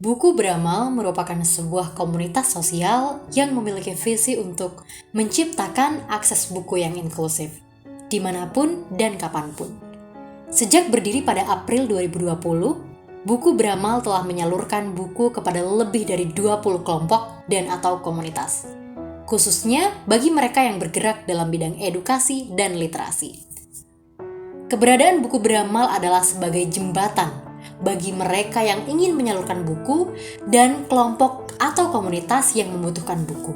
Buku Beramal merupakan sebuah komunitas sosial yang memiliki visi untuk menciptakan akses buku yang inklusif, dimanapun dan kapanpun. Sejak berdiri pada April 2020, Buku Beramal telah menyalurkan buku kepada lebih dari 20 kelompok dan atau komunitas, khususnya bagi mereka yang bergerak dalam bidang edukasi dan literasi. Keberadaan Buku Beramal adalah sebagai jembatan bagi mereka yang ingin menyalurkan buku dan kelompok atau komunitas yang membutuhkan buku.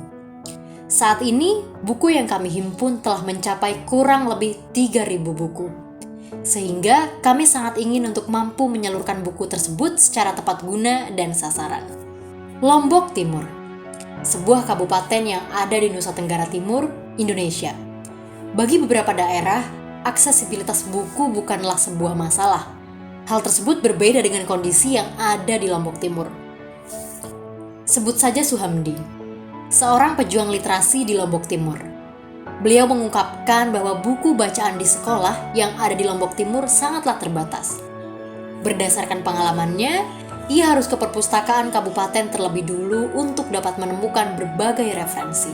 Saat ini, buku yang kami himpun telah mencapai kurang lebih 3.000 buku. Sehingga kami sangat ingin untuk mampu menyalurkan buku tersebut secara tepat guna dan sasaran. Lombok Timur, sebuah kabupaten yang ada di Nusa Tenggara Timur, Indonesia. Bagi beberapa daerah, aksesibilitas buku bukanlah sebuah masalah. Hal tersebut berbeda dengan kondisi yang ada di Lombok Timur. Sebut saja Suhamdi, seorang pejuang literasi di Lombok Timur. Beliau mengungkapkan bahwa buku bacaan di sekolah yang ada di Lombok Timur sangatlah terbatas. Berdasarkan pengalamannya, ia harus ke perpustakaan kabupaten terlebih dulu untuk dapat menemukan berbagai referensi.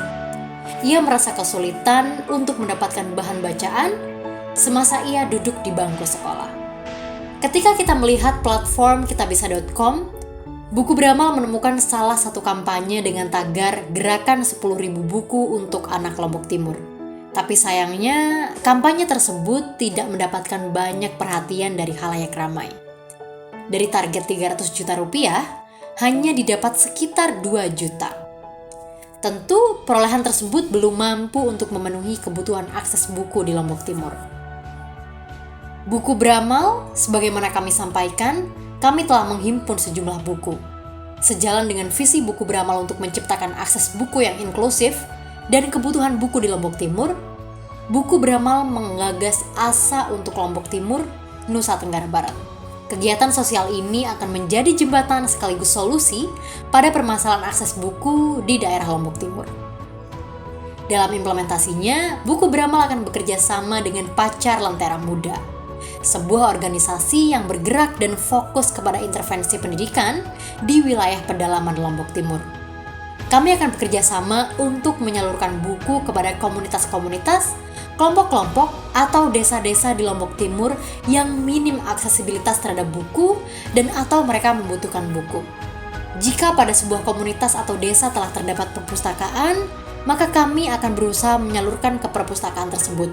Ia merasa kesulitan untuk mendapatkan bahan bacaan semasa ia duduk di bangku sekolah. Ketika kita melihat platform kitabisa.com, Buku Beramal menemukan salah satu kampanye dengan tagar gerakan 10.000 buku untuk anak Lombok Timur. Tapi sayangnya, kampanye tersebut tidak mendapatkan banyak perhatian dari khalayak ramai. Dari target 300 juta rupiah, hanya didapat sekitar 2 juta. Tentu, perolehan tersebut belum mampu untuk memenuhi kebutuhan akses buku di Lombok Timur. Buku Beramal, sebagaimana kami sampaikan, kami telah menghimpun sejumlah buku. Sejalan dengan visi Buku Beramal untuk menciptakan akses buku yang inklusif dan kebutuhan buku di Lombok Timur, Buku Beramal menggagas Asa untuk Lombok Timur, Nusa Tenggara Barat. Kegiatan sosial ini akan menjadi jembatan sekaligus solusi pada permasalahan akses buku di daerah Lombok Timur. Dalam implementasinya, Buku Beramal akan bekerja sama dengan Pacar Lentera Muda, sebuah organisasi yang bergerak dan fokus kepada intervensi pendidikan di wilayah pedalaman Lombok Timur. Kami akan bekerja sama untuk menyalurkan buku kepada komunitas-komunitas, kelompok-kelompok, atau desa-desa di Lombok Timur yang minim aksesibilitas terhadap buku dan atau mereka membutuhkan buku. Jika pada sebuah komunitas atau desa telah terdapat perpustakaan, maka kami akan berusaha menyalurkan ke perpustakaan tersebut.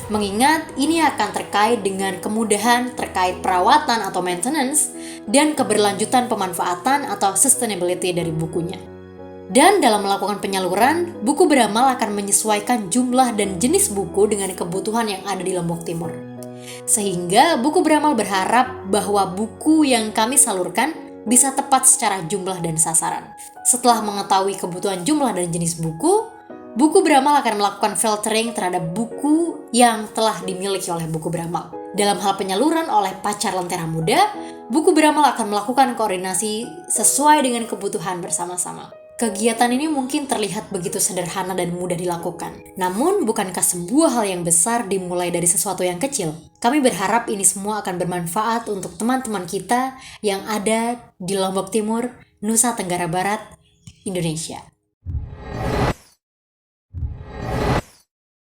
Mengingat ini akan terkait dengan kemudahan terkait perawatan atau maintenance dan keberlanjutan pemanfaatan atau sustainability dari bukunya. Dan dalam melakukan penyaluran, Buku Beramal akan menyesuaikan jumlah dan jenis buku dengan kebutuhan yang ada di Lombok Timur. Sehingga Buku Beramal berharap bahwa buku yang kami salurkan bisa tepat secara jumlah dan sasaran. Setelah mengetahui kebutuhan jumlah dan jenis buku, Buku Beramal akan melakukan filtering terhadap buku yang telah dimiliki oleh Buku Beramal. Dalam hal penyaluran oleh Pacar Lentera Muda, Buku Beramal akan melakukan koordinasi sesuai dengan kebutuhan bersama-sama. Kegiatan ini mungkin terlihat begitu sederhana dan mudah dilakukan. Namun, bukankah sebuah hal yang besar dimulai dari sesuatu yang kecil? Kami berharap ini semua akan bermanfaat untuk teman-teman kita yang ada di Lombok Timur, Nusa Tenggara Barat, Indonesia.